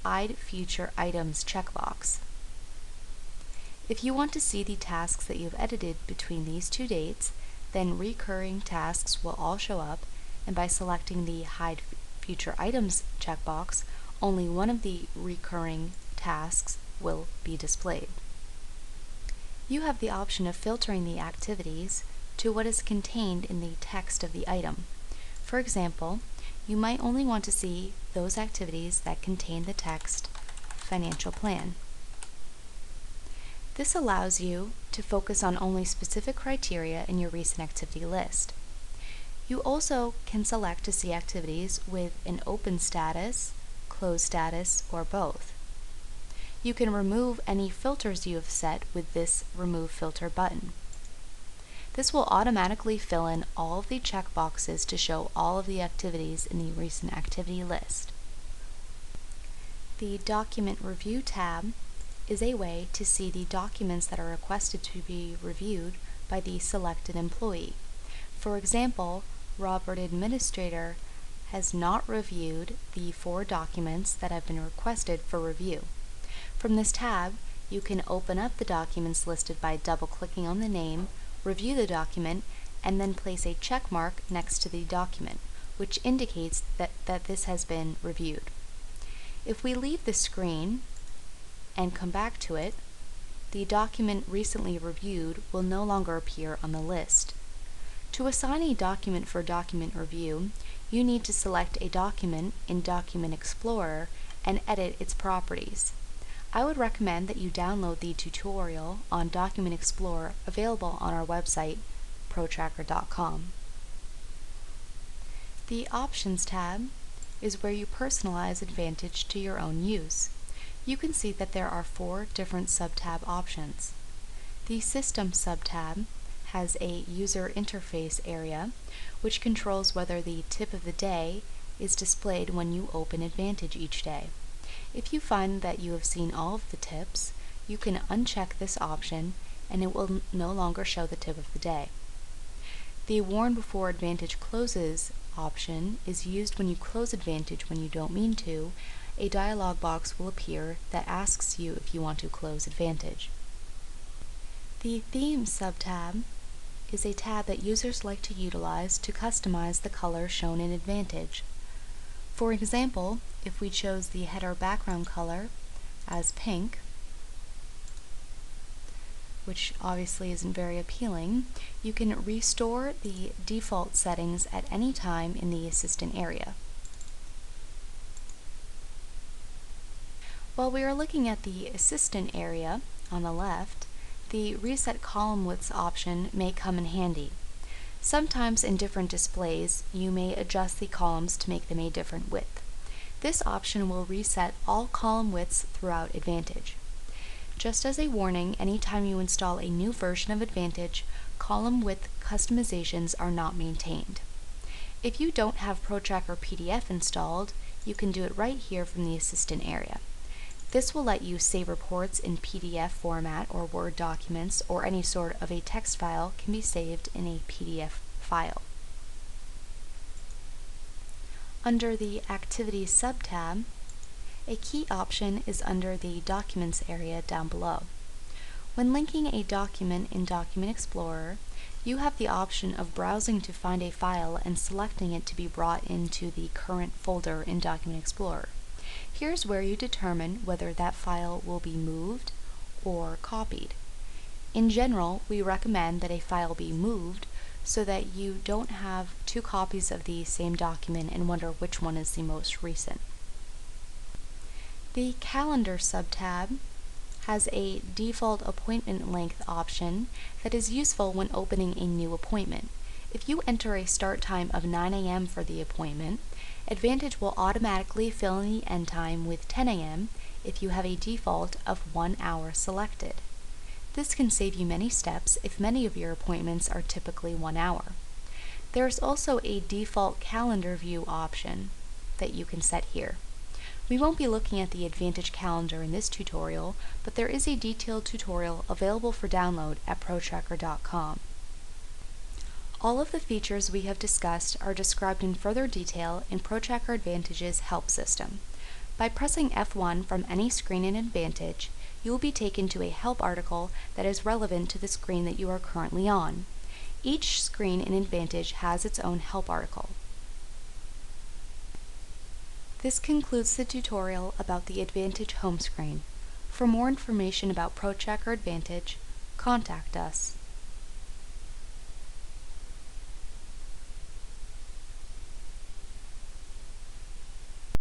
Hide Future Items checkbox. If you want to see the tasks that you've edited between these two dates, then recurring tasks will all show up, and by selecting the Hide Future Items checkbox, only one of the recurring tasks will be displayed. You have the option of filtering the activities to what is contained in the text of the item. For example, you might only want to see those activities that contain the text Financial Plan. This allows you to focus on only specific criteria in your recent activity list. You also can select to see activities with an open status, closed status, or both. You can remove any filters you have set with this Remove Filter button. This will automatically fill in all of the checkboxes to show all of the activities in the recent activity list. The Document Review tab is a way to see the documents that are requested to be reviewed by the selected employee. For example, Robert Administrator has not reviewed the 4 documents that have been requested for review. From this tab, you can open up the documents listed by double-clicking on the name, review the document, and then place a check mark next to the document, which indicates that this has been reviewed. If we leave the screen and come back to it, the document recently reviewed will no longer appear on the list. To assign a document for document review, you need to select a document in Document Explorer and edit its properties. I would recommend that you download the tutorial on Document Explorer available on our website, ProTracker.com. The Options tab is where you personalize Advantage to your own use. You can see that there are 4 different sub-tab options. The System sub-tab has a User Interface area, which controls whether the tip of the day is displayed when you open Advantage each day. If you find that you have seen all of the tips, you can uncheck this option and it will no longer show the tip of the day. The Warn Before Advantage Closes option is used when you close Advantage when you don't mean to. A dialog box will appear that asks you if you want to close Advantage. The Theme sub-tab is a tab that users like to utilize to customize the color shown in Advantage. For example, if we chose the header background color as pink, which obviously isn't very appealing, you can restore the default settings at any time in the Assistant area. While we are looking at the Assistant area on the left, the Reset Column Widths option may come in handy. Sometimes in different displays, you may adjust the columns to make them a different width. This option will reset all column widths throughout Advantage. Just as a warning, anytime you install a new version of Advantage, column width customizations are not maintained. If you don't have ProTracker PDF installed, you can do it right here from the Assistant area. This will let you save reports in PDF format or Word documents, or any sort of a text file can be saved in a PDF file. Under the Activities sub-tab, a key option is under the Documents area down below. When linking a document in Document Explorer, you have the option of browsing to find a file and selecting it to be brought into the current folder in Document Explorer. Here's where you determine whether that file will be moved or copied. In general, we recommend that a file be moved so that you don't have 2 copies of the same document and wonder which one is the most recent. The Calendar sub-tab has a default appointment length option that is useful when opening a new appointment. If you enter a start time of 9 a.m. for the appointment, Advantage will automatically fill in the end time with 10 a.m. if you have a default of 1 hour selected. This can save you many steps if many of your appointments are typically 1 hour. There is also a default calendar view option that you can set here. We won't be looking at the Advantage calendar in this tutorial, but there is a detailed tutorial available for download at ProTracker.com. All of the features we have discussed are described in further detail in ProTracker Advantage's help system. By pressing F1 from any screen in Advantage, you will be taken to a help article that is relevant to the screen that you are currently on. Each screen in Advantage has its own help article. This concludes the tutorial about the Advantage home screen. For more information about ProTracker Advantage, contact us.